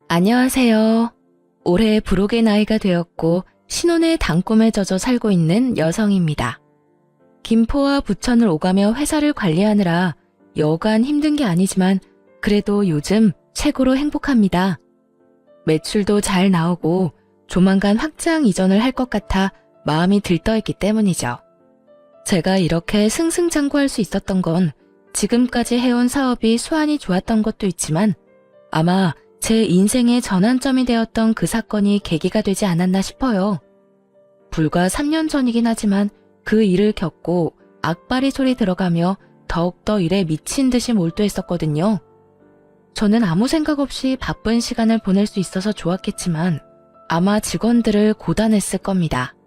안녕하세요. 올해 부록의 나이가 되었고 신혼의 단꿈에 젖어 살고 있는 여성입니다. 김포와 부천을 오가며 회사를 관리하느라 여간 힘든 게 아니지만 그래도 요즘 최고로 행복합니다. 매출도 잘 나오고 조만간 확장 이전을 할 것 같아 마음이 들떠있기 때문이죠. 제가 이렇게 승승장구할 수 있었던 건 지금까지 해온 사업이 수완이 좋았던 것도 있지만 아마 제 인생의 전환점이 되었던 그 사건이 계기가 되지 않았나 싶어요. 불과 3년 전이긴 하지만 그 일을 겪고 악바리 소리 들어가며 더욱더 일에 미친 듯이 몰두했었거든요. 저는 아무 생각 없이 바쁜 시간을 보낼 수 있어서 좋았겠지만 아마 직원들은 고단했을 겁니다.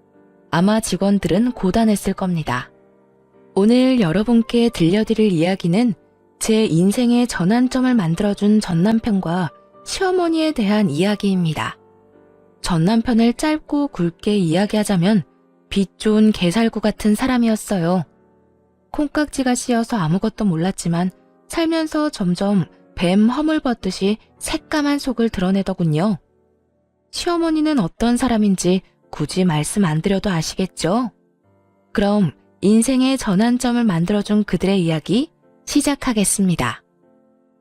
오늘 여러분께 들려드릴 이야기는 제 인생의 전환점을 만들어준 전남편과 시어머니에 대한 이야기입니다. 전남편을 짧고 굵게 이야기하자면 빛 좋은 개살구 같은 사람이었어요. 콩깍지가 씌어서 아무것도 몰랐지만 살면서 점점 뱀 허물 벗듯이 새까만 속을 드러내더군요. 시어머니는 어떤 사람인지 굳이 말씀 안 드려도 아시겠죠? 그럼 인생의 전환점을 만들어준 그들의 이야기 시작하겠습니다.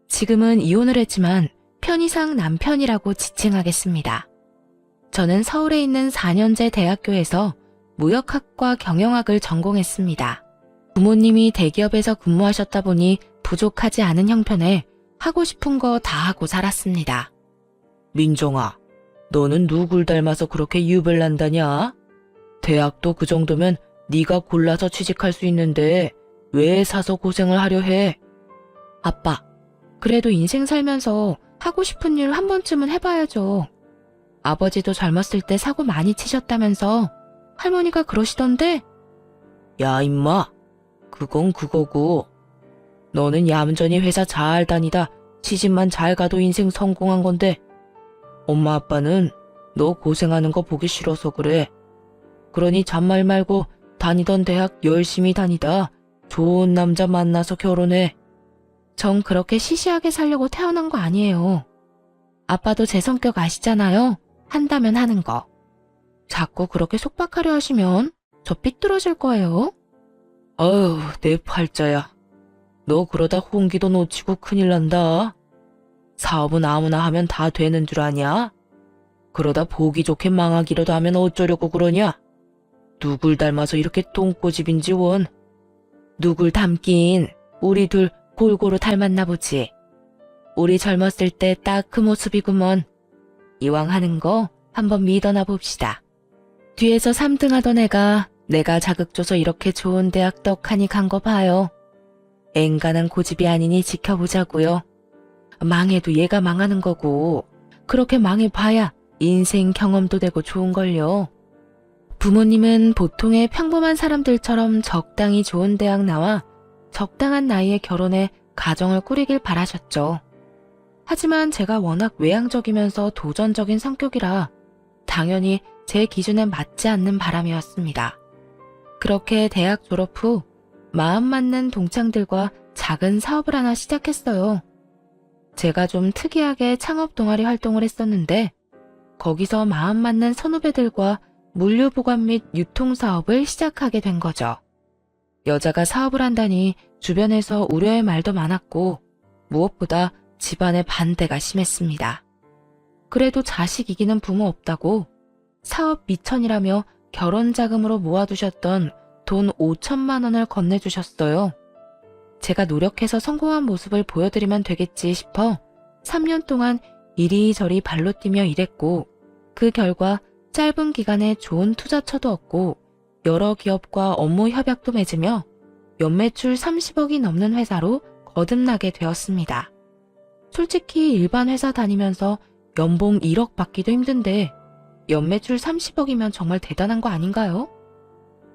지금은 이혼을 했지만 편의상 남편이라고 지칭하겠습니다. 저는 서울에 있는 4년제 대학교에서 무역학과 경영학을 전공했습니다. 부모님이 대기업에서 근무하셨다 보니 부족하지 않은 형편에 하고 싶은 거 다 하고 살았습니다. 민정아, 너는 누굴 닮아서 그렇게 유별난다냐? 대학도 그 정도면 네가 골라서 취직할 수 있는데 왜 사서 고생을 하려 해? 아빠, 그래도 인생 살면서 하고 싶은 일 한 번쯤은 해봐야죠. 아버지도 젊었을 때 사고 많이 치셨다면서 할머니가 그러시던데? 야 임마, 그건 그거고 너는 얌전히 회사 잘 다니다 시집만 잘 가도 인생 성공한 건데 엄마 아빠는 너 고생하는 거 보기 싫어서 그래. 그러니 잔말 말고 다니던 대학 열심히 다니다 좋은 남자 만나서 결혼해. 전 그렇게 시시하게 살려고 태어난 거 아니에요. 아빠도 제 성격 아시잖아요. 한다면 하는 거. 자꾸 그렇게 속박하려 하시면 저 삐뚤어질 거예요. 어휴, 내 팔자야. 너 그러다 홍기도 놓치고 큰일 난다. 사업은 아무나 하면 다 되는 줄 아냐? 그러다 보기 좋게 망하기라도 하면 어쩌려고 그러냐? 누굴 닮아서 이렇게 똥꼬집인지 원. 누굴 닮긴 우리 둘 골고루 닮았나 보지. 우리 젊었을 때 딱 그 모습이구먼. 이왕 하는 거 한번 믿어나 봅시다. 뒤에서 3등 하던 애가 내가 자극 줘서 이렇게 좋은 대학 떡하니 간 거 봐요. 앵간한 고집이 아니니 지켜보자고요. 망해도 얘가 망하는 거고 그렇게 망해봐야 인생 경험도 되고 좋은걸요. 부모님은 보통의 평범한 사람들처럼 적당히 좋은 대학 나와 적당한 나이에 결혼해 가정을 꾸리길 바라셨죠. 하지만 제가 워낙 외향적이면서 도전적인 성격이라 당연히 제 기준에 맞지 않는 바람이었습니다. 그렇게 대학 졸업 후 마음 맞는 동창들과 작은 사업을 하나 시작했어요. 제가 좀 특이하게 창업 동아리 활동을 했었는데 거기서 마음 맞는 선후배들과 물류 보관 및 유통 사업을 시작하게 된 거죠. 여자가 사업을 한다니 주변에서 우려의 말도 많았고 무엇보다 집안의 반대가 심했습니다. 그래도 자식 이기는 부모 없다고 사업 미천이라며 결혼 자금으로 모아두셨던 돈 5천만 원을 건네주셨어요. 제가 노력해서 성공한 모습을 보여드리면 되겠지 싶어 3년 동안 이리저리 발로 뛰며 일했고 그 결과 짧은 기간에 좋은 투자처도 얻고 여러 기업과 업무 협약도 맺으며 연매출 30억이 넘는 회사로 거듭나게 되었습니다. 솔직히 일반 회사 다니면서 연봉 1억 받기도 힘든데 연매출 30억이면 정말 대단한 거 아닌가요?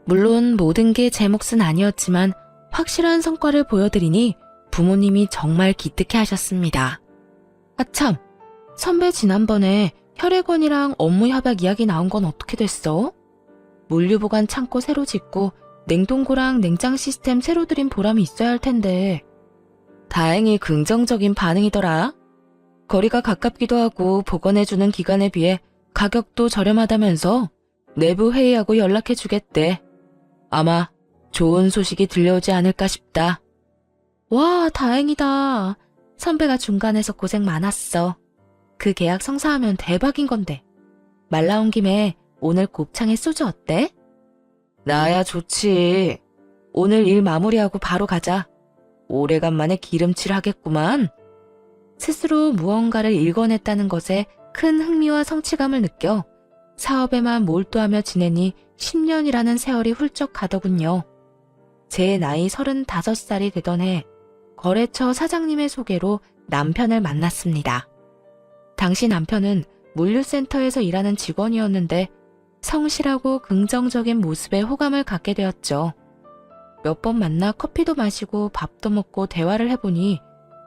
물론 모든 게 제 몫은 아니었지만 확실한 성과를 보여드리니 부모님이 정말 기특해 하셨습니다. 아참, 선배 지난번에 혈액원이랑 업무 협약 이야기 나온 건 어떻게 됐어? 물류보관 창고 새로 짓고 냉동고랑 냉장 시스템 새로 들인 보람이 있어야 할 텐데. 다행히 긍정적인 반응이더라. 거리가 가깝기도 하고 보관해주는 기간에 비해 가격도 저렴하다면서 내부 회의하고 연락해주겠대. 아마 좋은 소식이 들려오지 않을까 싶다. 와, 다행이다. 선배가 중간에서 고생 많았어. 그 계약 성사하면 대박인 건데. 말 나온 김에 오늘 곱창에 소주 어때? 나야 좋지. 오늘 일 마무리하고 바로 가자. 오래간만에 기름칠 하겠구만. 스스로 무언가를 일궈냈다는 것에 큰 흥미와 성취감을 느껴 사업에만 몰두하며 지내니 10년이라는 세월이 훌쩍 가더군요. 제 나이 35살이 되던 해 거래처 사장님의 소개로 남편을 만났습니다. 당시 남편은 물류센터에서 일하는 직원이었는데 성실하고 긍정적인 모습에 호감을 갖게 되었죠. 몇 번 만나 커피도 마시고 밥도 먹고 대화를 해보니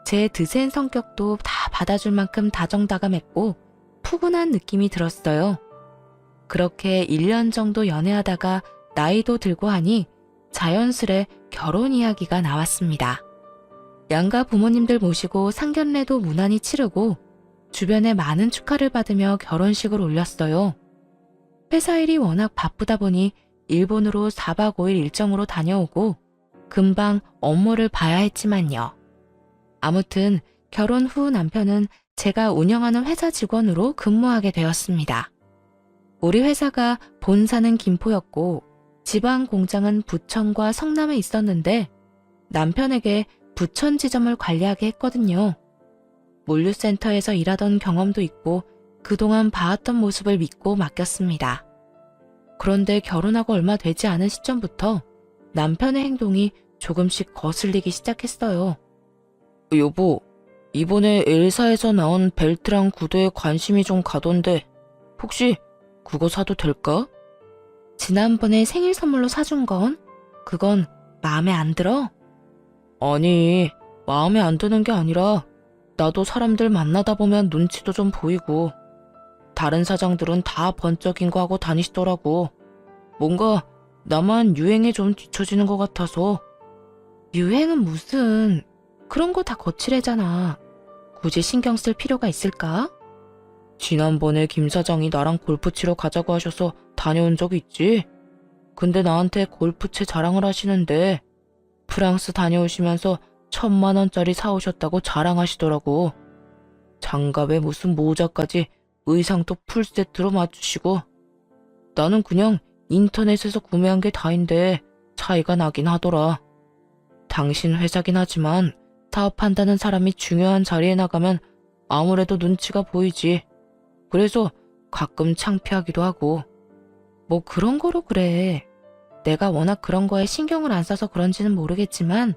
제 드센 성격도 다 받아줄 만큼 다정다감했고 푸근한 느낌이 들었어요. 그렇게 1년 정도 연애하다가 나이도 들고 하니 자연스레 결혼 이야기가 나왔습니다. 양가 부모님들 모시고 상견례도 무난히 치르고 주변에 많은 축하를 받으며 결혼식을 올렸어요. 회사 일이 워낙 바쁘다 보니 일본으로 4박 5일 일정으로 다녀오고 금방 업무를 봐야 했지만요. 아무튼 결혼 후 남편은 제가 운영하는 회사 직원으로 근무하게 되었습니다. 우리 회사가 본사는 김포였고 지방 공장은 부천과 성남에 있었는데 남편에게 부천 지점을 관리하게 했거든요. 물류센터에서 일하던 경험도 있고 그동안 봐왔던 모습을 믿고 맡겼습니다. 그런데 결혼하고 얼마 되지 않은 시점부터 남편의 행동이 조금씩 거슬리기 시작했어요. 여보, 이번에 엘사에서 나온 벨트랑 구두에 관심이 좀 가던데 혹시 그거 사도 될까? 지난번에 생일 선물로 사준 건? 그건 마음에 안 들어? 아니, 마음에 안 드는 게 아니라 나도 사람들 만나다 보면 눈치도 좀 보이고 다른 사장들은 다 번쩍인 거 하고 다니시더라고. 뭔가 나만 유행에 좀 뒤처지는 것 같아서. 유행은 무슨, 그런 거 다 거칠애잖아. 굳이 신경 쓸 필요가 있을까? 지난번에 김 사장이 나랑 골프 치러 가자고 하셔서 다녀온 적 있지? 근데 나한테 골프채 자랑을 하시는데 프랑스 다녀오시면서 1,000만 원짜리 사오셨다고 자랑하시더라고. 장갑에 무슨 모자까지 의상도 풀세트로 맞추시고 나는 그냥 인터넷에서 구매한 게 다인데 차이가 나긴 하더라. 당신 회사긴 하지만 사업한다는 사람이 중요한 자리에 나가면 아무래도 눈치가 보이지. 그래서 가끔 창피하기도 하고. 뭐 그런 거로 그래. 내가 워낙 그런 거에 신경을 안 써서 그런지는 모르겠지만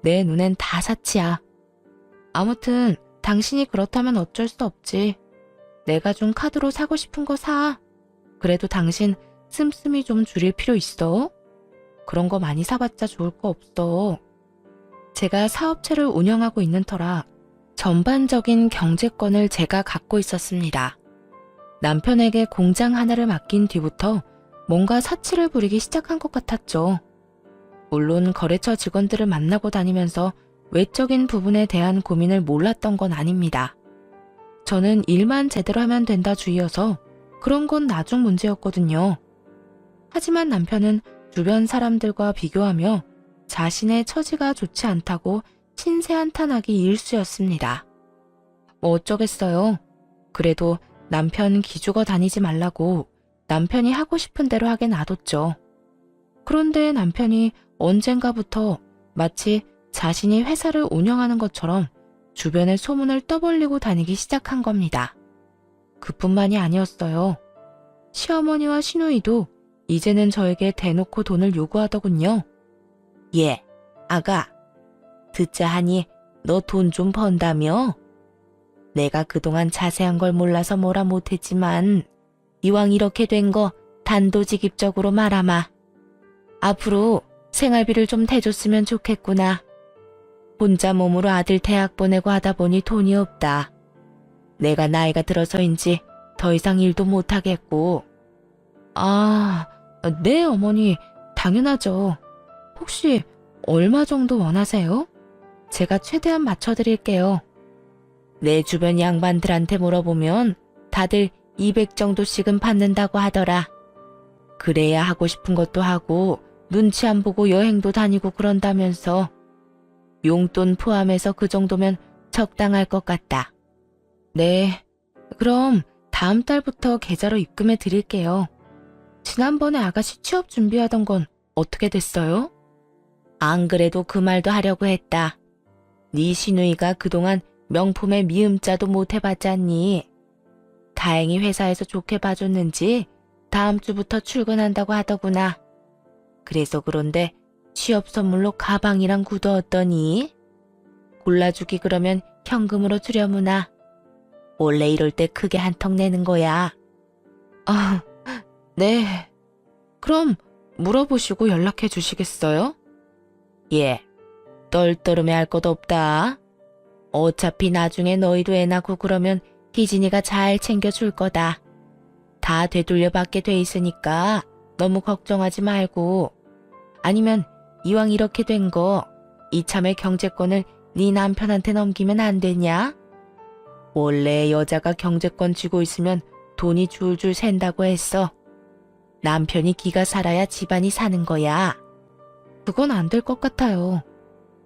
내 눈엔 다 사치야. 아무튼 당신이 그렇다면 어쩔 수 없지. 내가 준 카드로 사고 싶은 거 사. 그래도 당신 씀씀이 좀 줄일 필요 있어. 그런 거 많이 사봤자 좋을 거 없어. 제가 사업체를 운영하고 있는 터라 전반적인 경제권을 제가 갖고 있었습니다. 남편에게 공장 하나를 맡긴 뒤부터 뭔가 사치를 부리기 시작한 것 같았죠. 물론 거래처 직원들을 만나고 다니면서 외적인 부분에 대한 고민을 몰랐던 건 아닙니다. 저는 일만 제대로 하면 된다 주의여서 그런 건 나중 문제였거든요. 하지만 남편은 주변 사람들과 비교하며 자신의 처지가 좋지 않다고 신세한탄하기 일쑤였습니다. 뭐 어쩌겠어요. 그래도 남편 기죽어 다니지 말라고 남편이 하고 싶은 대로 하게 놔뒀죠. 그런데 남편이 언젠가부터 마치 자신이 회사를 운영하는 것처럼 주변에 소문을 떠벌리고 다니기 시작한 겁니다. 그뿐만이 아니었어요. 시어머니와 시누이도 이제는 저에게 대놓고 돈을 요구하더군요. 예, 아가, 듣자 하니 너 돈 좀 번다며? 내가 그동안 자세한 걸 몰라서 뭐라 못했지만 이왕 이렇게 된 거 단도직입적으로 말하마. 앞으로 생활비를 좀 대줬으면 좋겠구나. 혼자 몸으로 아들 대학 보내고 하다 보니 돈이 없다. 내가 나이가 들어서인지 더 이상 일도 못하겠고. 아, 네 어머니, 당연하죠. 혹시 얼마 정도 원하세요? 제가 최대한 맞춰드릴게요. 내 주변 양반들한테 물어보면 다들 200 정도씩은 받는다고 하더라. 그래야 하고 싶은 것도 하고 눈치 안 보고 여행도 다니고 그런다면서. 용돈 포함해서 그 정도면 적당할 것 같다. 네, 그럼 다음 달부터 계좌로 입금해 드릴게요. 지난번에 아가씨 취업 준비하던 건 어떻게 됐어요? 안 그래도 그 말도 하려고 했다. 네 시누이가 그동안 명품에 미음자도 못 해봤잖니. 다행히 회사에서 좋게 봐줬는지 다음 주부터 출근한다고 하더구나. 그래서 그런데 취업 선물로 가방이랑 구두 어떠니? 골라주기 그러면 현금으로 주려무나. 원래 이럴 때 크게 한턱 내는 거야. 아, 네. 그럼 물어보시고 연락해 주시겠어요? 예. 떨떠름해 할 것도 없다. 어차피 나중에 너희도 애 낳고 그러면 희진이가 잘 챙겨줄 거다. 다 되돌려 받게 돼 있으니까 너무 걱정하지 말고. 아니면 이왕 이렇게 된 거 이참에 경제권을 네 남편한테 넘기면 안 되냐? 원래 여자가 경제권 쥐고 있으면 돈이 줄줄 샌다고 했어. 남편이 기가 살아야 집안이 사는 거야. 그건 안 될 것 같아요.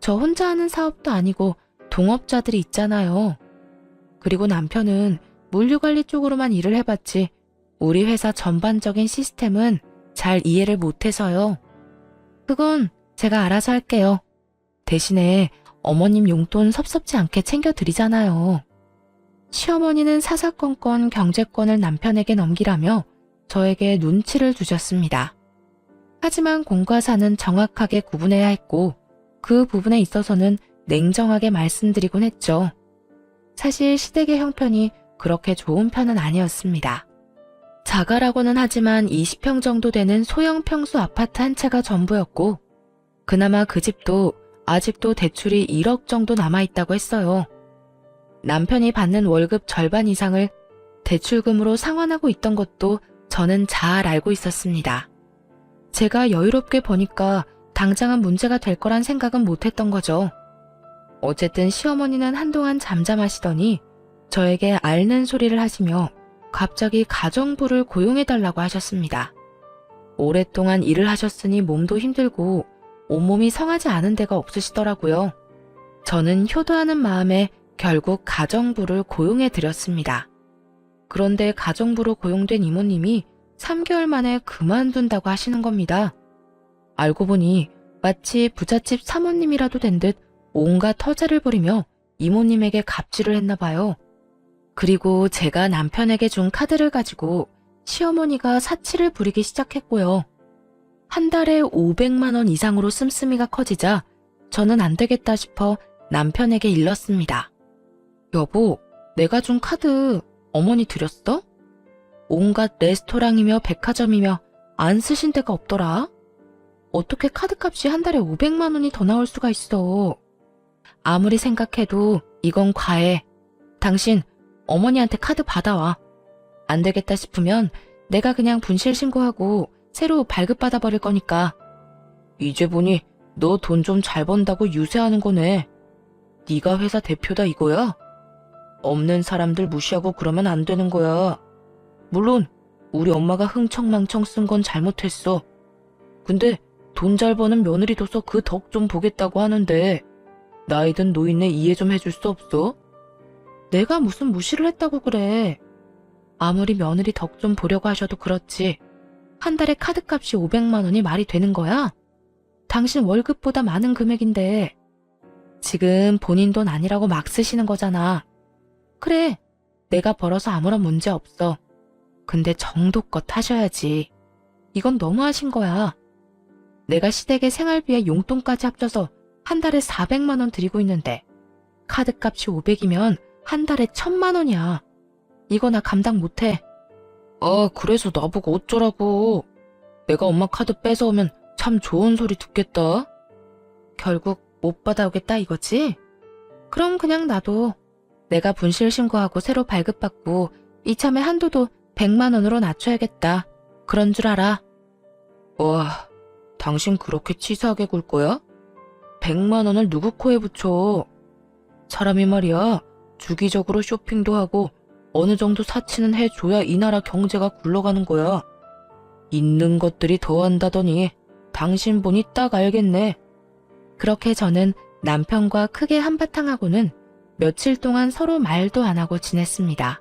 저 혼자 하는 사업도 아니고 동업자들이 있잖아요. 그리고 남편은 물류관리 쪽으로만 일을 해봤지 우리 회사 전반적인 시스템은 잘 이해를 못해서요. 그건 제가 알아서 할게요. 대신에 어머님 용돈 섭섭지 않게 챙겨드리잖아요. 시어머니는 사사건건 경제권을 남편에게 넘기라며 저에게 눈치를 주셨습니다. 하지만 공과 사는 정확하게 구분해야 했고 그 부분에 있어서는 냉정하게 말씀드리곤 했죠. 사실 시댁의 형편이 그렇게 좋은 편은 아니었습니다. 자가라고는 하지만 20평 정도 되는 소형 평수 아파트 한 채가 전부였고 그나마 그 집도 아직도 대출이 1억 정도 남아있다고 했어요. 남편이 받는 월급 절반 이상을 대출금으로 상환하고 있던 것도 저는 잘 알고 있었습니다. 제가 여유롭게 버니까 당장은 문제가 될 거란 생각은 못했던 거죠. 어쨌든 시어머니는 한동안 잠잠하시더니 저에게 앓는 소리를 하시며 갑자기 가정부를 고용해달라고 하셨습니다. 오랫동안 일을 하셨으니 몸도 힘들고 온몸이 성하지 않은 데가 없으시더라고요. 저는 효도하는 마음에 결국 가정부를 고용해드렸습니다. 그런데 가정부로 고용된 이모님이 3개월 만에 그만둔다고 하시는 겁니다. 알고 보니 마치 부잣집 사모님이라도 된 듯 온갖 터제를 부리며 이모님에게 갑질을 했나 봐요. 그리고 제가 남편에게 준 카드를 가지고 시어머니가 사치를 부리기 시작했고요. 한 달에 500만 원 이상으로 씀씀이가 커지자 저는 안 되겠다 싶어 남편에게 일렀습니다. 여보, 내가 준 카드 어머니 드렸어? 온갖 레스토랑이며 백화점이며 안 쓰신 데가 없더라. 어떻게 카드값이 한 달에 500만 원이 더 나올 수가 있어. 아무리 생각해도 이건 과해. 당신 어머니한테 카드 받아와. 안 되겠다 싶으면 내가 그냥 분실 신고하고 새로 발급받아 버릴 거니까. 이제 보니 너 돈 좀 잘 번다고 유세하는 거네. 네가 회사 대표다 이거야? 없는 사람들 무시하고 그러면 안 되는 거야. 물론 우리 엄마가 흥청망청 쓴 건 잘못했어. 근데 돈 잘 버는 며느리 둬서 그 덕 좀 보겠다고 하는데 나이든 노인네 이해 좀 해줄 수 없어? 내가 무슨 무시를 했다고 그래. 아무리 며느리 덕 좀 보려고 하셔도 그렇지. 한 달에 카드값이 500만 원이 말이 되는 거야? 당신 월급보다 많은 금액인데 지금 본인 돈 아니라고 막 쓰시는 거잖아. 그래, 내가 벌어서 아무런 문제 없어. 근데 정도껏 하셔야지. 이건 너무하신 거야. 내가 시댁의 생활비에 용돈까지 합쳐서 한 달에 400만 원 드리고 있는데 카드값이 500이면 한 달에 1000만 원이야. 이거 나 감당 못해. 그래서 나보고 어쩌라고. 내가 엄마 카드 뺏어오면 참 좋은 소리 듣겠다. 결국 못 받아오겠다 이거지? 그럼 그냥 놔둬. 내가 분실 신고하고 새로 발급받고 이참에 한도도 100만 원으로 낮춰야겠다. 그런 줄 알아. 와, 당신 그렇게 치사하게 굴 거야? 100만 원을 누구 코에 붙여? 사람이 말이야, 주기적으로 쇼핑도 하고 어느 정도 사치는 해줘야 이 나라 경제가 굴러가는 거야. 있는 것들이 더한다더니 당신 보니 딱 알겠네. 그렇게 저는 남편과 크게 한바탕하고는 며칠 동안 서로 말도 안 하고 지냈습니다.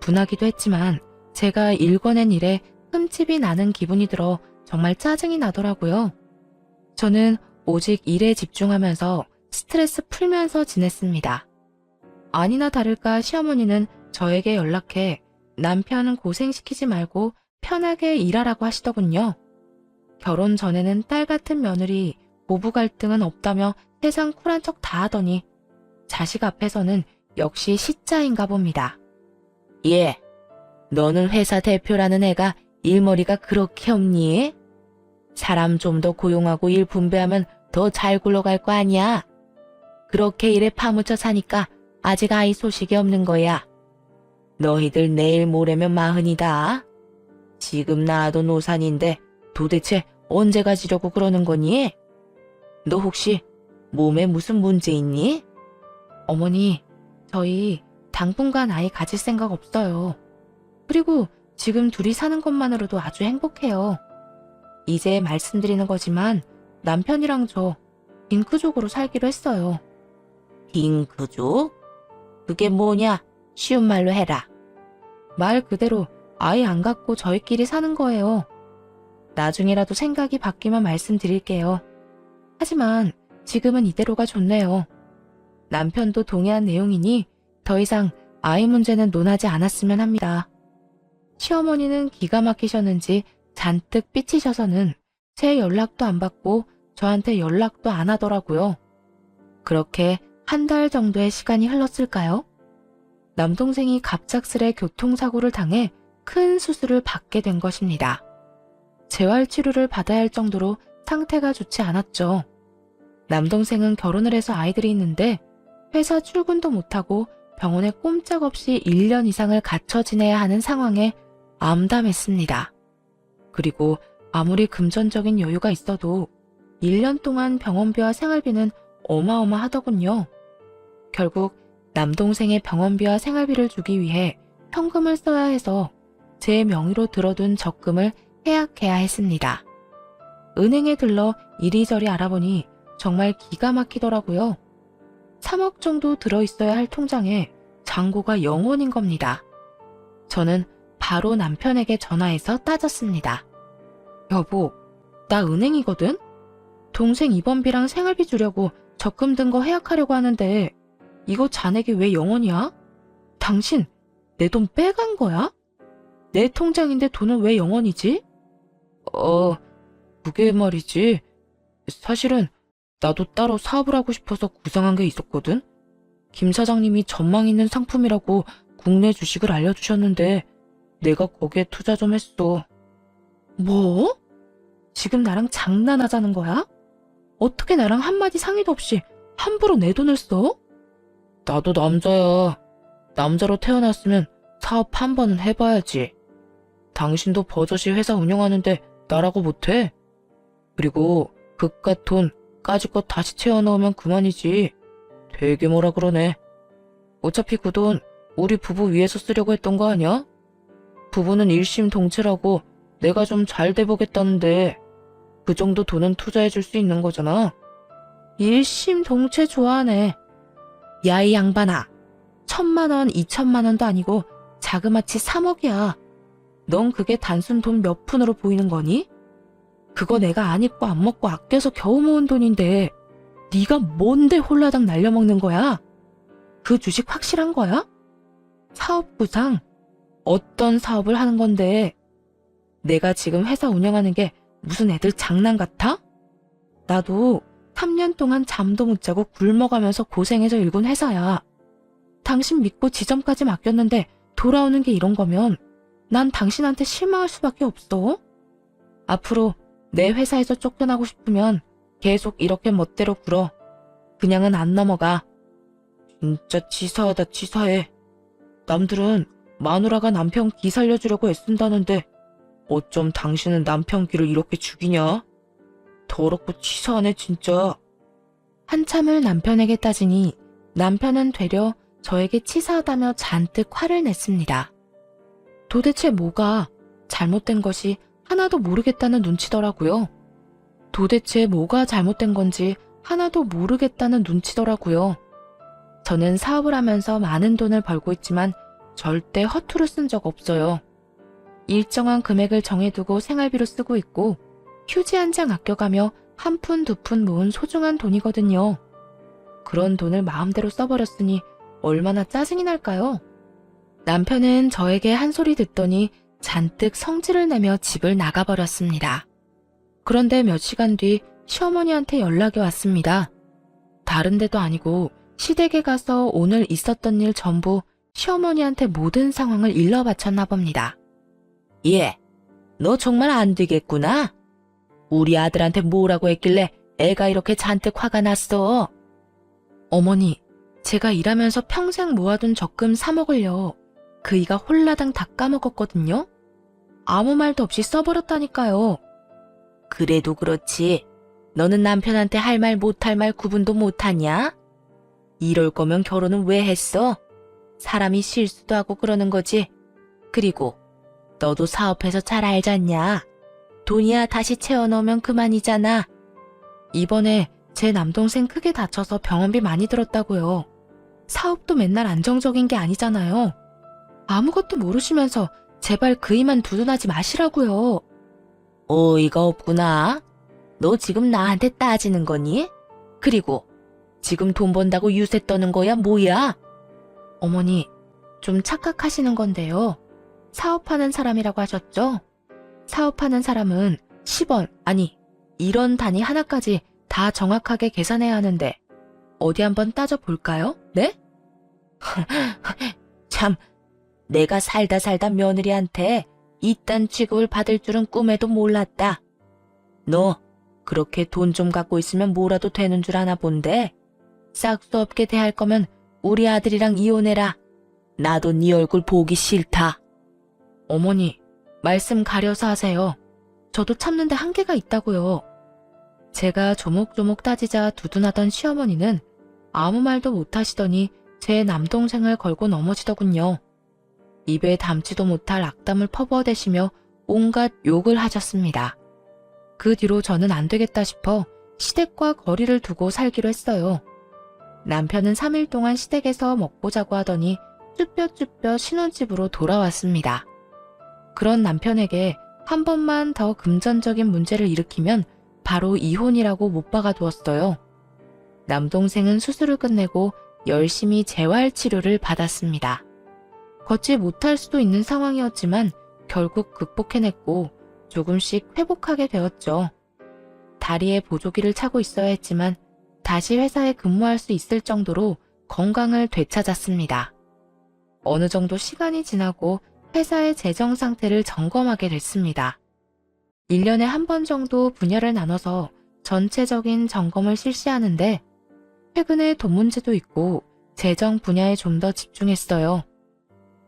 분하기도 했지만 제가 읽어낸 일에 흠집이 나는 기분이 들어 정말 짜증이 나더라고요. 저는 오직 일에 집중하면서 스트레스 풀면서 지냈습니다. 아니나 다를까 시어머니는 저에게 연락해 남편은 고생시키지 말고 편하게 일하라고 하시더군요. 결혼 전에는 딸 같은 며느리, 부부 갈등은 없다며 세상 쿨한 척 다 하더니 자식 앞에서는 역시 시자인가 봅니다. 예, 너는 회사 대표라는 애가 일머리가 그렇게 없니? 사람 좀 더 고용하고 일 분배하면 더 잘 굴러갈 거 아니야? 그렇게 일에 파묻혀 사니까 아직 아이 소식이 없는 거야. 너희들 내일 모레면 40이다. 지금 낳아도 노산인데 도대체 언제 가지려고 그러는 거니? 너 혹시 몸에 무슨 문제 있니? 어머니, 저희 당분간 아이 가질 생각 없어요. 그리고 지금 둘이 사는 것만으로도 아주 행복해요. 이제 말씀드리는 거지만 남편이랑 저 딩크족으로 살기로 했어요. 딩크족? 그게 뭐냐? 쉬운 말로 해라. 말 그대로 아이 안 갖고 저희끼리 사는 거예요. 나중에라도 생각이 바뀌면 말씀드릴게요. 하지만 지금은 이대로가 좋네요. 남편도 동의한 내용이니 더 이상 아이 문제는 논하지 않았으면 합니다. 시어머니는 기가 막히셨는지 잔뜩 삐치셔서는 제 연락도 안 받고 저한테 연락도 안 하더라고요. 그렇게 한 달 정도의 시간이 흘렀을까요? 남동생이 갑작스레 교통사고를 당해 큰 수술을 받게 된 것입니다. 재활치료를 받아야 할 정도로 상태가 좋지 않았죠. 남동생은 결혼을 해서 아이들이 있는데 회사 출근도 못하고 병원에 꼼짝없이 1년 이상을 갇혀 지내야 하는 상황에 암담했습니다. 그리고 아무리 금전적인 여유가 있어도 1년 동안 병원비와 생활비는 어마어마하더군요. 결국 남동생의 병원비와 생활비를 주기 위해 현금을 써야 해서 제 명의로 들어둔 적금을 해약해야 했습니다. 은행에 들러 이리저리 알아보니 정말 기가 막히더라고요. 3억 정도 들어있어야 할 통장에 잔고가 0원인 겁니다. 저는 바로 남편에게 전화해서 따졌습니다. 여보, 나 은행이거든? 동생 입원비랑 생활비 주려고 적금 든 거 해약하려고 하는데 이거 잔액이 왜 0원이야? 당신 내 돈 빼간 거야? 내 통장인데 돈은 왜 0원이지? 그게 말이지. 사실은 나도 따로 사업을 하고 싶어서 구상한 게 있었거든. 김 사장님이 전망 있는 상품이라고 국내 주식을 알려주셨는데 내가 거기에 투자 좀 했어. 뭐? 지금 나랑 장난하자는 거야? 어떻게 나랑 한마디 상의도 없이 함부로 내 돈을 써? 나도 남자야. 남자로 태어났으면 사업 한 번은 해봐야지. 당신도 버젓이 회사 운영하는데 나라고 못해? 그리고 그깟 돈 까짓것 다시 채워넣으면 그만이지. 되게 뭐라 그러네. 어차피 그 돈 우리 부부 위해서 쓰려고 했던 거 아니야? 부부는 일심동체라고 내가 좀 잘 돼보겠다는데 그 정도 돈은 투자해줄 수 있는 거잖아. 일심동체 좋아하네. 야, 이 양반아. 1,000만 원, 2천만 원도 아니고 자그마치 3억이야. 넌 그게 단순 돈 몇 푼으로 보이는 거니? 그거 내가 안 입고 안 먹고 아껴서 겨우 모은 돈인데 네가 뭔데 홀라당 날려먹는 거야? 그 주식 확실한 거야? 사업 구상? 어떤 사업을 하는 건데? 내가 지금 회사 운영하는 게 무슨 애들 장난 같아? 나도 3년 동안 잠도 못 자고 굶어가면서 고생해서 일군 회사야. 당신 믿고 지점까지 맡겼는데 돌아오는 게 이런 거면 난 당신한테 실망할 수밖에 없어. 앞으로 내 회사에서 쫓겨나고 싶으면 계속 이렇게 멋대로 굴어. 그냥은 안 넘어가. 진짜 치사하다 치사해. 남들은 마누라가 남편 기 살려주려고 애쓴다는데 어쩜 당신은 남편 기를 이렇게 죽이냐? 더럽고 치사하네 진짜. 한참을 남편에게 따지니 남편은 되려 저에게 치사하다며 잔뜩 화를 냈습니다. 도대체 뭐가 잘못된 것이 하나도 모르겠다는 눈치더라고요. 도대체 뭐가 잘못된 건지 하나도 모르겠다는 눈치더라고요. 저는 사업을 하면서 많은 돈을 벌고 있지만 절대 허투루 쓴 적 없어요. 일정한 금액을 정해두고 생활비로 쓰고 있고 휴지 한 장 아껴가며 한 푼 두 푼 모은 소중한 돈이거든요. 그런 돈을 마음대로 써버렸으니 얼마나 짜증이 날까요? 남편은 저에게 한 소리 듣더니 잔뜩 성질을 내며 집을 나가버렸습니다. 그런데 몇 시간 뒤 시어머니한테 연락이 왔습니다. 다른 데도 아니고 시댁에 가서 오늘 있었던 일 전부 시어머니한테 모든 상황을 일러 바쳤나 봅니다. 예, 너 정말 안 되겠구나. 우리 아들한테 뭐라고 했길래 애가 이렇게 잔뜩 화가 났어. 어머니, 제가 일하면서 평생 모아둔 적금 3억을요. 그이가 홀라당 다 까먹었거든요. 아무 말도 없이 써버렸다니까요. 그래도 그렇지. 너는 남편한테 할 말 못할 말 구분도 못하냐? 이럴 거면 결혼은 왜 했어? 사람이 실수도 하고 그러는 거지. 그리고 너도 사업해서 잘 알잖냐. 돈이야 다시 채워넣으면 그만이잖아. 이번에 제 남동생 크게 다쳐서 병원비 많이 들었다고요. 사업도 맨날 안정적인 게 아니잖아요. 아무것도 모르시면서 제발 그이만 두둔하지 마시라고요. 어이가 없구나. 너 지금 나한테 따지는 거니? 그리고 지금 돈 번다고 유세 떠는 거야 뭐야? 어머니, 좀 착각하시는 건데요. 사업하는 사람이라고 하셨죠? 사업하는 사람은 10원, 아니 1원 단위 하나까지 다 정확하게 계산해야 하는데 어디 한번 따져볼까요? 네? 참, 내가 살다 며느리한테 이딴 취급을 받을 줄은 꿈에도 몰랐다. 너 그렇게 돈 좀 갖고 있으면 뭐라도 되는 줄 아나 본데? 싹수 없게 대할 거면 우리 아들이랑 이혼해라. 나도 네 얼굴 보기 싫다. 어머니, 말씀 가려서 하세요. 저도 참는데 한계가 있다고요. 제가 조목조목 따지자 두둔하던 시어머니는 아무 말도 못하시더니 제 남동생을 걸고 넘어지더군요. 입에 담지도 못할 악담을 퍼부어대시며 온갖 욕을 하셨습니다. 그 뒤로 저는 안 되겠다 싶어 시댁과 거리를 두고 살기로 했어요. 남편은 3일 동안 시댁에서 먹고 자고 하더니 쭈뼛쭈뼛 신혼집으로 돌아왔습니다. 그런 남편에게 한 번만 더 금전적인 문제를 일으키면 바로 이혼이라고 못 박아두었어요. 남동생은 수술을 끝내고 열심히 재활치료를 받았습니다. 걷지 못할 수도 있는 상황이었지만 결국 극복해냈고 조금씩 회복하게 되었죠. 다리에 보조기를 차고 있어야 했지만 다시 회사에 근무할 수 있을 정도로 건강을 되찾았습니다. 어느 정도 시간이 지나고 회사의 재정 상태를 점검하게 됐습니다. 1년에 한 번 정도 분야를 나눠서 전체적인 점검을 실시하는데 최근에 돈 문제도 있고 재정 분야에 좀 더 집중했어요.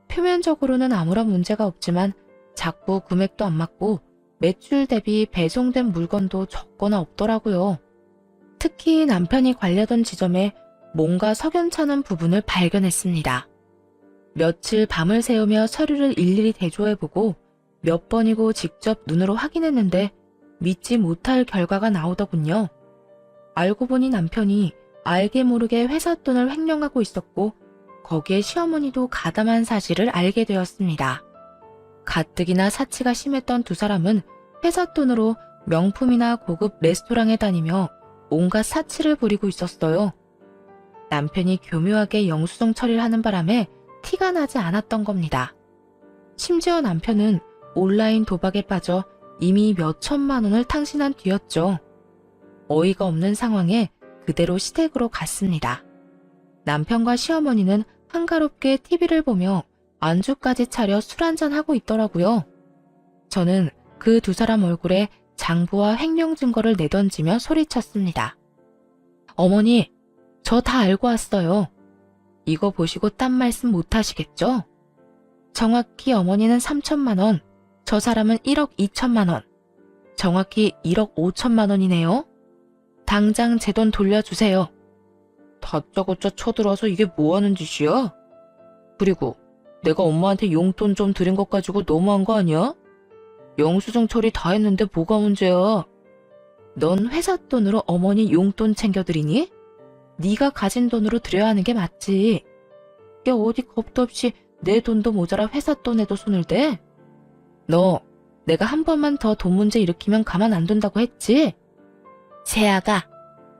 표면적으로는 아무런 문제가 없지만 자꾸 금액도 안 맞고 매출 대비 배송된 물건도 적거나 없더라고요. 특히 남편이 관리하던 지점에 뭔가 석연찮은 부분을 발견했습니다. 며칠 밤을 새우며 서류를 일일이 대조해보고 몇 번이고 직접 눈으로 확인했는데 믿지 못할 결과가 나오더군요. 알고 보니 남편이 알게 모르게 회사 돈을 횡령하고 있었고 거기에 시어머니도 가담한 사실을 알게 되었습니다. 가뜩이나 사치가 심했던 두 사람은 회사 돈으로 명품이나 고급 레스토랑에 다니며 온갖 사치를 부리고 있었어요. 남편이 교묘하게 영수증 처리를 하는 바람에 티가 나지 않았던 겁니다. 심지어 남편은 온라인 도박에 빠져 이미 몇 천만 원을 탕신한 뒤였죠. 어이가 없는 상황에 그대로 시댁으로 갔습니다. 남편과 시어머니는 한가롭게 TV를 보며 안주까지 차려 술 한잔하고 있더라고요. 저는 그 두 사람 얼굴에 장부와 횡령 증거를 내던지며 소리쳤습니다. 어머니, 저 다 알고 왔어요. 이거 보시고 딴 말씀 못 하시겠죠? 정확히 어머니는 3천만 원, 저 사람은 1억 2천만 원, 정확히 1억 5천만 원이네요. 당장 제 돈 돌려주세요. 다짜고짜 쳐들어와서 이게 뭐 하는 짓이야? 그리고 내가 엄마한테 용돈 좀 드린 것 가지고 너무한 거 아니야? 영수증 처리 다 했는데 뭐가 문제야? 넌 회사 돈으로 어머니 용돈 챙겨드리니? 네가 가진 돈으로 드려야 하는 게 맞지. 이게 어디 겁도 없이 내 돈도 모자라 회사 돈에도 손을 대? 너 내가 한 번만 더 돈 문제 일으키면 가만 안 둔다고 했지? 세아가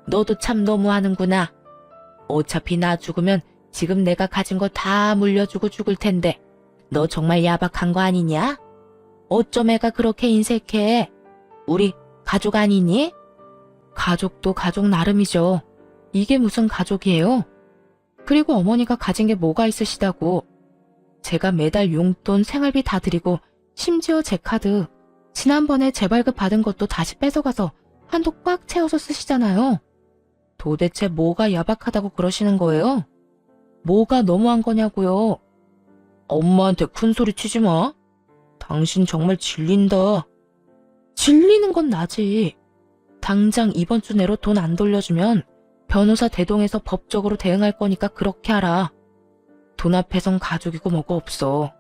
너도 참 너무하는구나. 어차피 나 죽으면 지금 내가 가진 거 다 물려주고 죽을 텐데 너 정말 야박한 거 아니냐? 어쩜 애가 그렇게 인색해? 우리 가족 아니니? 가족도 가족 나름이죠. 이게 무슨 가족이에요? 그리고 어머니가 가진 게 뭐가 있으시다고. 제가 매달 용돈 생활비 다 드리고 심지어 제 카드 지난번에 재발급 받은 것도 다시 뺏어가서 한도 꽉 채워서 쓰시잖아요. 도대체 뭐가 야박하다고 그러시는 거예요? 뭐가 너무한 거냐고요. 엄마한테 큰 소리 치지 마. 당신 정말 질린다. 질리는 건 나지. 당장 이번 주 내로 돈 안 돌려주면 변호사 대동해서 법적으로 대응할 거니까 그렇게 하라. 돈 앞에선 가족이고 뭐고 없어.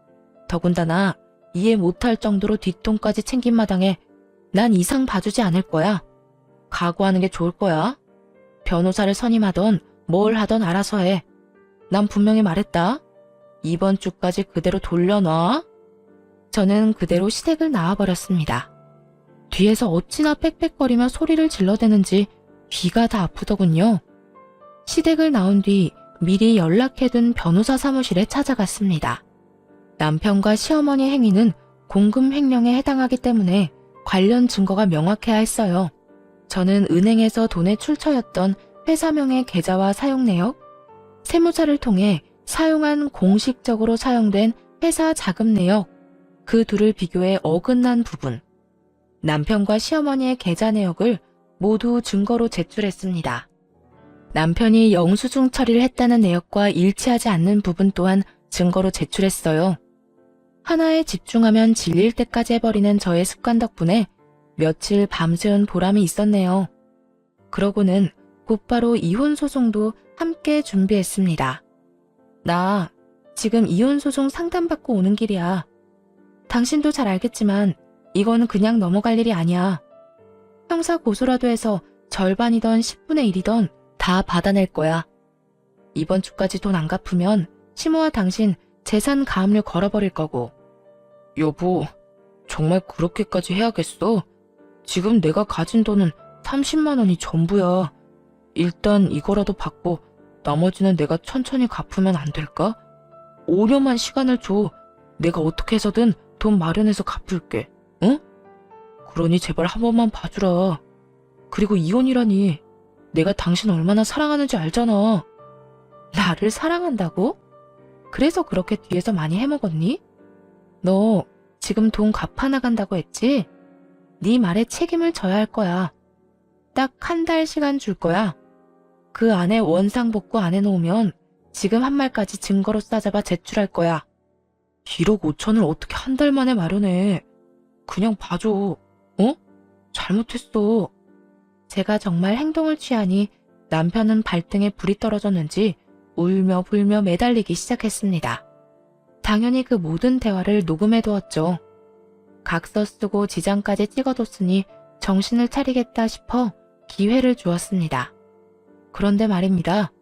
더군다나 이해 못할 정도로 뒷돈까지 챙긴 마당에 난 이상 봐주지 않을 거야. 각오하는 게 좋을 거야. 변호사를 선임하던 뭘 하던 알아서 해. 난 분명히 말했다. 이번 주까지 그대로 돌려놔. 저는 그대로 시댁을 나와버렸습니다. 뒤에서 어찌나 빽빽거리며 소리를 질러대는지 귀가 다 아프더군요. 시댁을 나온 뒤 미리 연락해둔 변호사 사무실에 찾아갔습니다. 남편과 시어머니 행위는 공금 횡령에 해당하기 때문에 관련 증거가 명확해야 했어요. 저는 은행에서 돈의 출처였던 회사명의 계좌와 사용 내역, 세무사를 통해 사용한 공식적으로 사용된 회사 자금 내역, 그 둘을 비교해 어긋난 부분, 남편과 시어머니의 계좌 내역을 모두 증거로 제출했습니다. 남편이 영수증 처리를 했다는 내역과 일치하지 않는 부분 또한 증거로 제출했어요. 하나에 집중하면 질릴 때까지 해버리는 저의 습관 덕분에 며칠 밤새운 보람이 있었네요. 그러고는 곧바로 이혼 소송도 함께 준비했습니다. 나 지금 이혼 소송 상담받고 오는 길이야. 당신도 잘 알겠지만 이건 그냥 넘어갈 일이 아니야. 형사 고소라도 해서 절반이던 10분의 1이던 다 받아낼 거야. 이번 주까지 돈 안 갚으면 시모와 당신 재산 가압류 걸어버릴 거고. 여보, 정말 그렇게까지 해야겠어? 지금 내가 가진 돈은 30만 원이 전부야. 일단 이거라도 받고 나머지는 내가 천천히 갚으면 안 될까? 5년만 시간을 줘. 내가 어떻게 해서든 돈 마련해서 갚을게. 응? 그러니 제발 한 번만 봐주라. 그리고 이혼이라니. 내가 당신 얼마나 사랑하는지 알잖아. 나를 사랑한다고? 그래서 그렇게 뒤에서 많이 해먹었니? 너 지금 돈 갚아 나간다고 했지? 네 말에 책임을 져야 할 거야. 딱 한 달 시간 줄 거야. 그 안에 원상복구 안 해놓으면 지금 한 말까지 증거로 싸잡아 제출할 거야. 1억 5천을 어떻게 한 달 만에 마련해. 그냥 봐줘. 어? 잘못했어. 제가 정말 행동을 취하니 남편은 발등에 불이 떨어졌는지 울며 불며 매달리기 시작했습니다. 당연히 그 모든 대화를 녹음해두었죠. 각서 쓰고 지장까지 찍어뒀으니 정신을 차리겠다 싶어 기회를 주었습니다. 그런데 말입니다.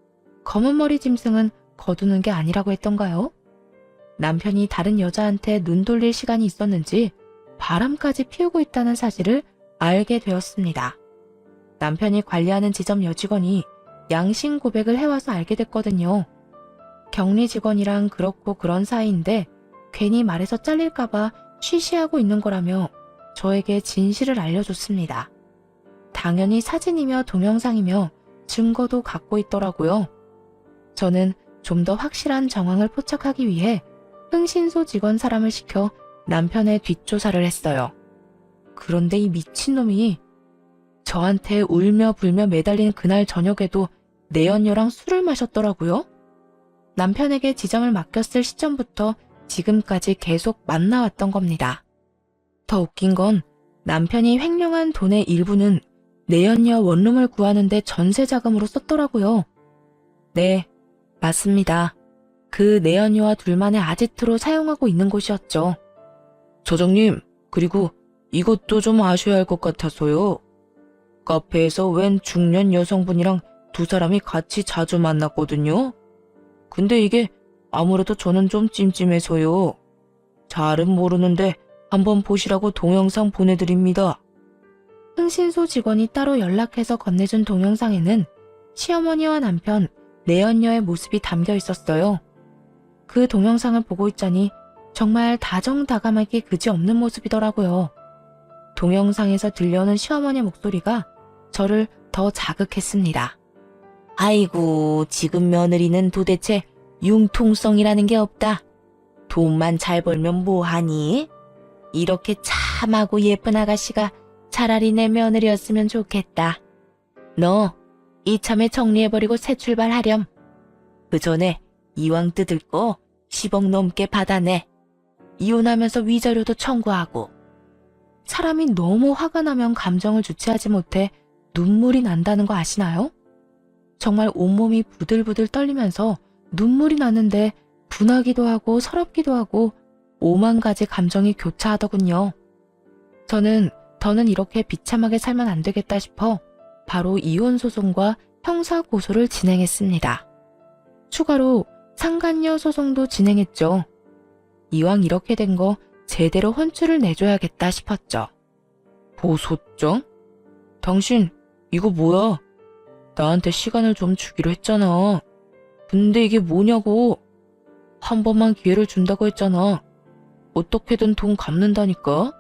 검은 머리 짐승은 거두는 게 아니라고 했던가요? 남편이 다른 여자한테 눈 돌릴 시간이 있었는지 바람까지 피우고 있다는 사실을 알게 되었습니다. 남편이 관리하는 지점 여직원이 양심 고백을 해와서 알게 됐거든요. 격리 직원이랑 그렇고 그런 사이인데 괜히 말해서 잘릴까봐 쉬쉬하고 있는 거라며 저에게 진실을 알려줬습니다. 당연히 사진이며 동영상이며 증거도 갖고 있더라고요. 저는 좀 더 확실한 정황을 포착하기 위해 흥신소 직원 사람을 시켜 남편의 뒷조사를 했어요. 그런데 이 미친놈이 저한테 울며 불며 매달린 그날 저녁에도 내연녀랑 술을 마셨더라고요. 남편에게 지점을 맡겼을 시점부터 지금까지 계속 만나왔던 겁니다. 더 웃긴 건 남편이 횡령한 돈의 일부는 내연녀 원룸을 구하는데 전세 자금으로 썼더라고요. 네, 맞습니다. 그 내연녀와 둘만의 아지트로 사용하고 있는 곳이었죠. 사장님, 그리고 이것도 좀 아셔야 할 것 같아서요. 카페에서 웬 중년 여성분이랑 두 사람이 같이 자주 만났거든요. 근데 이게 아무래도 저는 좀 찜찜해서요. 잘은 모르는데 한번 보시라고 동영상 보내드립니다. 흥신소 직원이 따로 연락해서 건네준 동영상에는 시어머니와 남편, 내연녀의 모습이 담겨 있었어요. 그 동영상을 보고 있자니 정말 다정다감하게 그지없는 모습이더라고요. 동영상에서 들려오는 시어머니의 목소리가 저를 더 자극했습니다. 아이고, 지금 며느리는 도대체 융통성이라는 게 없다. 돈만 잘 벌면 뭐하니? 이렇게 참하고 예쁜 아가씨가 차라리 내 며느리였으면 좋겠다. 너 이참에 정리해버리고 새 출발하렴. 그 전에 이왕 뜯을 거 10억 넘게 받아내. 이혼하면서 위자료도 청구하고. 사람이 너무 화가 나면 감정을 주체하지 못해 눈물이 난다는 거 아시나요? 정말 온몸이 부들부들 떨리면서 눈물이 나는데 분하기도 하고 서럽기도 하고 오만 가지 감정이 교차하더군요. 저는 더는 이렇게 비참하게 살면 안 되겠다 싶어 바로 이혼 소송과 형사 고소를 진행했습니다. 추가로 상간녀 소송도 진행했죠. 이왕 이렇게 된 거 제대로 혼쭐을 내줘야겠다 싶었죠. 보소장? 당신 이거 뭐야? 나한테 시간을 좀 주기로 했잖아. 근데 이게 뭐냐고. 한 번만 기회를 준다고 했잖아. 어떻게든 돈 갚는다니까.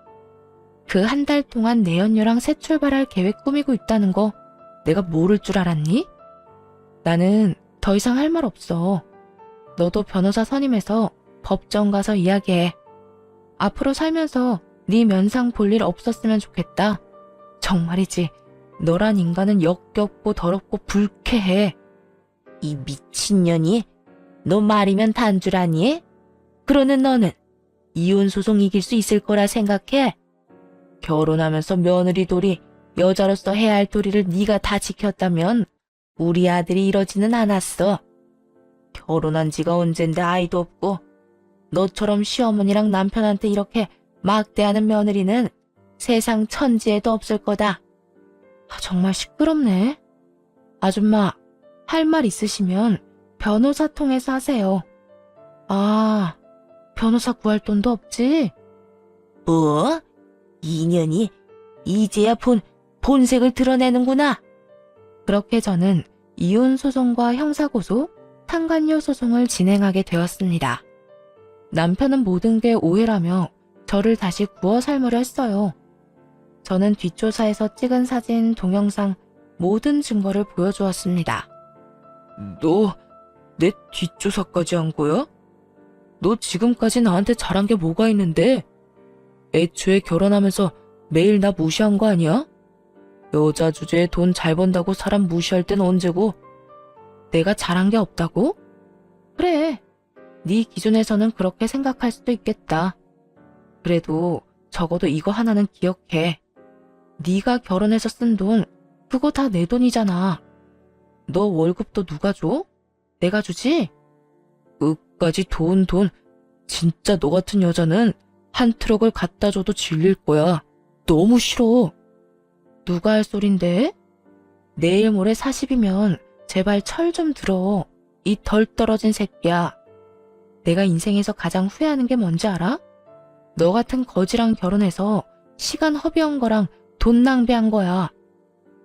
그 한 달 동안 내연녀랑 새 출발할 계획 꾸미고 있다는 거 내가 모를 줄 알았니? 나는 더 이상 할 말 없어. 너도 변호사 선임해서 법정 가서 이야기해. 앞으로 살면서 네 면상 볼 일 없었으면 좋겠다. 정말이지. 너란 인간은 역겹고 더럽고 불쾌해. 이 미친년이 너 말이면 단 줄 아니? 그러는 너는 이혼 소송 이길 수 있을 거라 생각해? 결혼하면서 며느리 도리, 여자로서 해야 할 도리를 네가 다 지켰다면 우리 아들이 이러지는 않았어. 결혼한 지가 언젠데 아이도 없고 너처럼 시어머니랑 남편한테 이렇게 막대하는 며느리는 세상 천지에도 없을 거다. 정말 시끄럽네. 아줌마, 할 말 있으시면 변호사 통해서 하세요. 아, 변호사 구할 돈도 없지? 뭐? 인연이 이제야 본색을 드러내는구나. 그렇게 저는 이혼 소송과 형사고소, 상간녀 소송을 진행하게 되었습니다. 남편은 모든 게 오해라며 저를 다시 구워 삶으려 했어요. 저는 뒷조사에서 찍은 사진, 동영상, 모든 증거를 보여주었습니다. 너 내 뒷조사까지 한 거야? 너 지금까지 나한테 잘한 게 뭐가 있는데? 애초에 결혼하면서 매일 나 무시한 거 아니야? 여자 주제에 돈 잘 번다고 사람 무시할 땐 언제고? 내가 잘한 게 없다고? 그래. 네 기준에서는 그렇게 생각할 수도 있겠다. 그래도 적어도 이거 하나는 기억해. 네가 결혼해서 쓴 돈, 그거 다 내 돈이잖아. 너 월급도 누가 줘? 내가 주지? 끝까지 돈. 진짜 너 같은 여자는 한 트럭을 갖다 줘도 질릴 거야. 너무 싫어. 누가 할 소린데? 내일 모레 40이면 제발 철 좀 들어. 이 덜 떨어진 새끼야. 내가 인생에서 가장 후회하는 게 뭔지 알아? 너 같은 거지랑 결혼해서 시간 허비한 거랑 돈 낭비한 거야.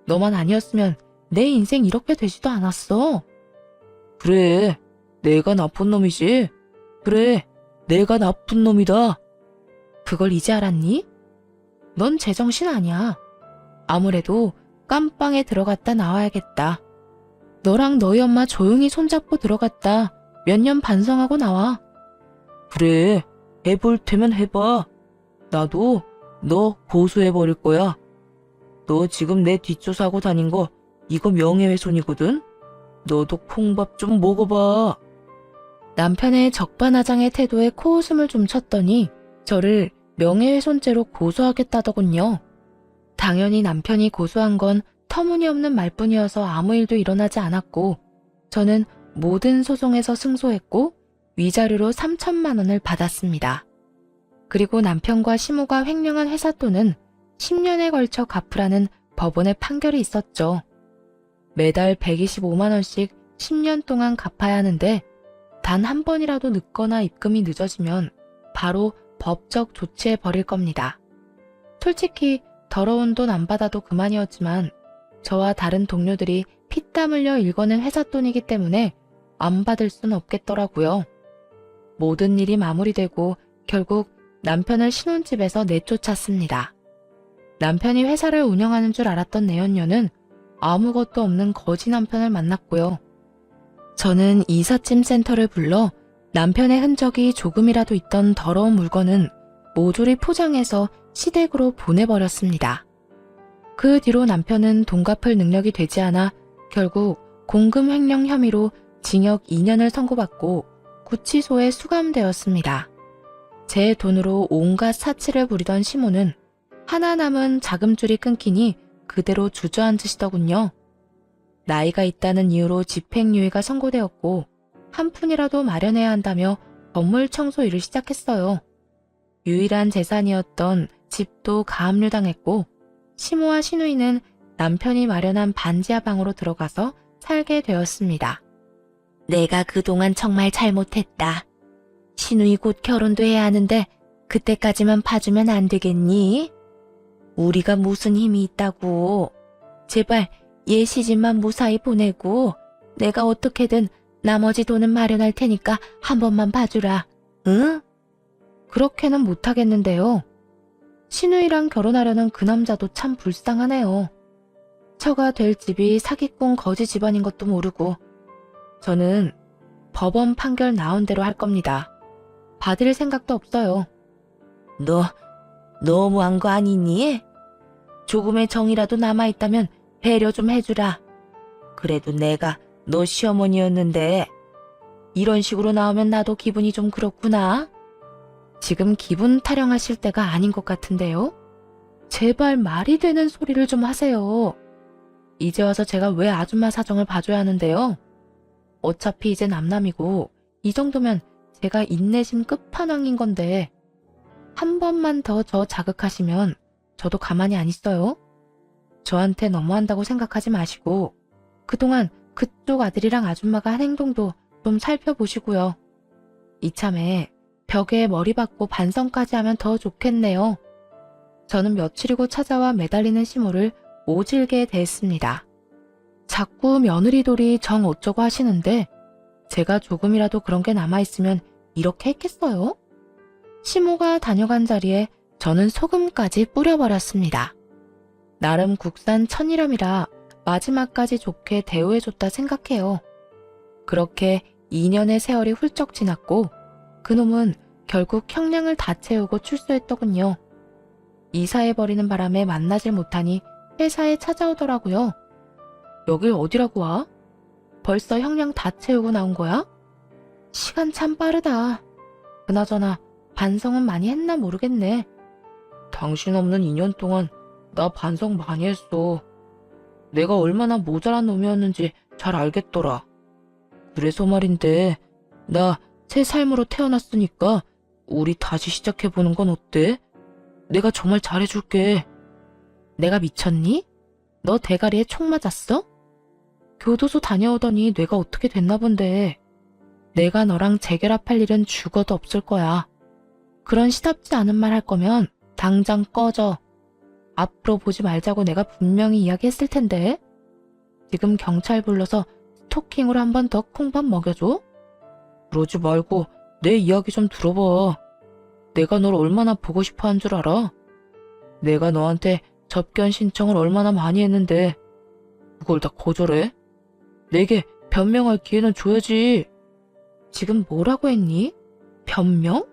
너만 아니었으면 내 인생 이렇게 되지도 않았어. 그래, 내가 나쁜 놈이지. 그래, 내가 나쁜 놈이다. 그걸 이제 알았니? 넌 제정신 아니야. 아무래도 깜빵에 들어갔다 나와야겠다. 너랑 너희 엄마 조용히 손잡고 들어갔다 몇 년 반성하고 나와. 그래, 해볼 테면 해봐. 나도 너 고소해버릴 거야. 너 지금 내 뒷조사하고 다닌 거 이거 명예훼손이거든? 너도 콩밥 좀 먹어봐. 남편의 적반하장의 태도에 코웃음을 좀 쳤더니 저를 명예훼손죄로 고소하겠다더군요. 당연히 남편이 고소한 건 터무니없는 말뿐이어서 아무 일도 일어나지 않았고 저는 모든 소송에서 승소했고 위자료로 3천만 원을 받았습니다. 그리고 남편과 시모가 횡령한 회사 돈은 10년에 걸쳐 갚으라는 법원의 판결이 있었죠. 매달 125만 원씩 10년 동안 갚아야 하는데 단 한 번이라도 늦거나 입금이 늦어지면 바로 법적 조치해 버릴 겁니다. 솔직히 더러운 돈 안 받아도 그만이었지만 저와 다른 동료들이 피땀 흘려 일궈낸 회사 돈이기 때문에 안 받을 순 없겠더라고요. 모든 일이 마무리되고 결국 남편을 신혼집에서 내쫓았습니다. 남편이 회사를 운영하는 줄 알았던 내연녀는 아무것도 없는 거지 남편을 만났고요. 저는 이삿짐 센터를 불러 남편의 흔적이 조금이라도 있던 더러운 물건은 모조리 포장해서 시댁으로 보내버렸습니다. 그 뒤로 남편은 돈 갚을 능력이 되지 않아 결국 공금 횡령 혐의로 징역 2년을 선고받고 구치소에 수감되었습니다. 제 돈으로 온갖 사치를 부리던 시모는 하나 남은 자금줄이 끊기니 그대로 주저앉으시더군요. 나이가 있다는 이유로 집행유예가 선고되었고 한 푼이라도 마련해야 한다며 건물 청소 일을 시작했어요. 유일한 재산이었던 집도 가압류당했고 시모와 시누이는 남편이 마련한 반지하 방으로 들어가서 살게 되었습니다. 내가 그동안 정말 잘못했다. 시누이 곧 결혼도 해야 하는데 그때까지만 봐주면 안 되겠니? 우리가 무슨 힘이 있다고. 제발 얘 시집만 무사히 보내고 내가 어떻게든 나머지 돈은 마련할 테니까 한 번만 봐주라. 응? 그렇게는 못하겠는데요. 시누이랑 결혼하려는 그 남자도 참 불쌍하네요. 처가 될 집이 사기꾼 거지 집안인 것도 모르고 저는 법원 판결 나온 대로 할 겁니다. 받을 생각도 없어요. 너 너무한 거 아니니? 조금의 정이라도 남아있다면 배려 좀 해주라. 그래도 내가 너 시어머니였는데 이런 식으로 나오면 나도 기분이 좀 그렇구나. 지금 기분 타령하실 때가 아닌 것 같은데요. 제발 말이 되는 소리를 좀 하세요. 이제 와서 제가 왜 아줌마 사정을 봐줘야 하는데요. 어차피 이제 남남이고 이 정도면 제가 인내심 끝판왕인 건데 한 번만 더 저 자극하시면 저도 가만히 안 있어요. 저한테 너무한다고 생각하지 마시고 그동안 그쪽 아들이랑 아줌마가 한 행동도 좀 살펴보시고요. 이참에 벽에 머리 박고 반성까지 하면 더 좋겠네요. 저는 며칠이고 찾아와 매달리는 시모를 오질게 대했습니다. 자꾸 며느리돌이 정 어쩌고 하시는데 제가 조금이라도 그런 게 남아있으면 이렇게 했겠어요? 시모가 다녀간 자리에 저는 소금까지 뿌려버렸습니다. 나름 국산 천일염이라 마지막까지 좋게 대우해줬다 생각해요. 그렇게 2년의 세월이 훌쩍 지났고 그놈은 결국 형량을 다 채우고 출소했더군요. 이사해버리는 바람에 만나질 못하니 회사에 찾아오더라고요. 여길 어디라고 와? 벌써 형량 다 채우고 나온 거야? 시간 참 빠르다. 그나저나 반성은 많이 했나 모르겠네. 당신 없는 2년 동안 나 반성 많이 했어. 내가 얼마나 모자란 놈이었는지 잘 알겠더라. 그래서 말인데 나 새 삶으로 태어났으니까 우리 다시 시작해보는 건 어때? 내가 정말 잘해줄게. 내가 미쳤니? 너 대가리에 총 맞았어? 교도소 다녀오더니 뇌가 어떻게 됐나 본데. 내가 너랑 재결합할 일은 죽어도 없을 거야. 그런 시답지 않은 말 할 거면 당장 꺼져. 앞으로 보지 말자고 내가 분명히 이야기했을 텐데. 지금 경찰 불러서 스토킹으로 한 번 더 콩밥 먹여줘? 그러지 말고 내 이야기 좀 들어봐. 내가 널 얼마나 보고 싶어 한 줄 알아? 내가 너한테 접견 신청을 얼마나 많이 했는데 그걸 다 거절해? 내게 변명할 기회는 줘야지. 지금 뭐라고 했니? 변명?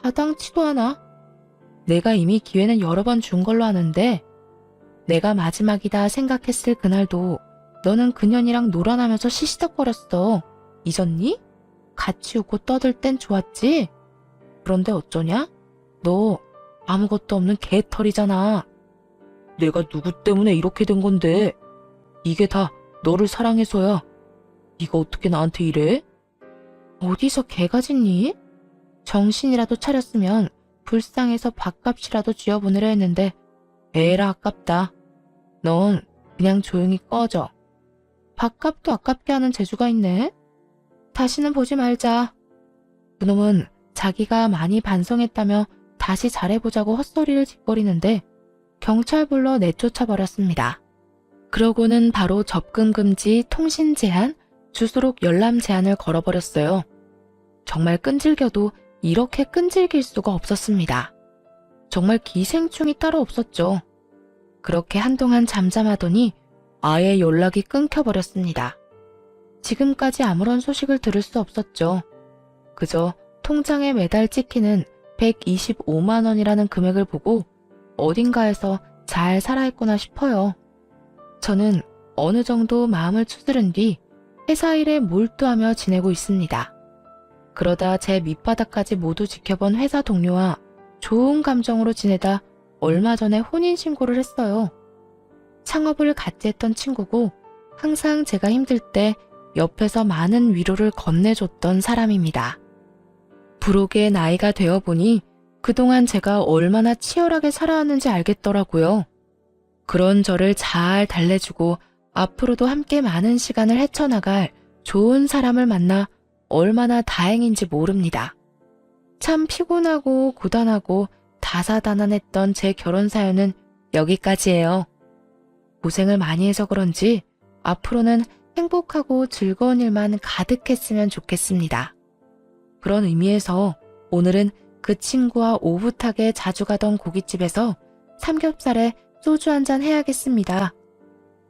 하당치도 않아. 내가 이미 기회는 여러 번 준 걸로 아는데 내가 마지막이다 생각했을 그날도 너는 그년이랑 놀아나면서 시시덕거렸어. 잊었니? 같이 웃고 떠들 땐 좋았지? 그런데 어쩌냐? 너 아무것도 없는 개털이잖아. 내가 누구 때문에 이렇게 된 건데 이게 다 너를 사랑해서야. 네가 어떻게 나한테 이래? 어디서 개가 짖니? 정신이라도 차렸으면 불쌍해서 밥값이라도 쥐어보내려 했는데 에라 아깝다. 넌 그냥 조용히 꺼져. 밥값도 아깝게 하는 재주가 있네. 다시는 보지 말자. 그놈은 자기가 많이 반성했다며 다시 잘해보자고 헛소리를 짓거리는데 경찰 불러 내쫓아 버렸습니다. 그러고는 바로 접근 금지, 통신 제한, 주소록 열람 제한을 걸어버렸어요. 정말 끈질겨도 이렇게 끈질길 수가 없었습니다. 정말 기생충이 따로 없었죠. 그렇게 한동안 잠잠하더니 아예 연락이 끊겨버렸습니다. 지금까지 아무런 소식을 들을 수 없었죠. 그저 통장에 매달 찍히는 125만 원이라는 금액을 보고 어딘가에서 잘 살아있구나 싶어요. 저는 어느 정도 마음을 추스른 뒤 회사 일에 몰두하며 지내고 있습니다. 그러다 제 밑바닥까지 모두 지켜본 회사 동료와 좋은 감정으로 지내다 얼마 전에 혼인신고를 했어요. 창업을 같이 했던 친구고 항상 제가 힘들 때 옆에서 많은 위로를 건네줬던 사람입니다. 부록의 나이가 되어 보니 그동안 제가 얼마나 치열하게 살아왔는지 알겠더라고요. 그런 저를 잘 달래주고 앞으로도 함께 많은 시간을 헤쳐나갈 좋은 사람을 만나 얼마나 다행인지 모릅니다. 참 피곤하고 고단하고 다사다난했던 제 결혼 사연은 여기까지예요. 고생을 많이 해서 그런지 앞으로는 행복하고 즐거운 일만 가득했으면 좋겠습니다. 그런 의미에서 오늘은 그 친구와 오붓하게 자주 가던 고깃집에서 삼겹살에 소주 한잔 해야겠습니다.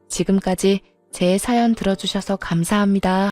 지금까지 제 사연 들어주셔서 감사합니다.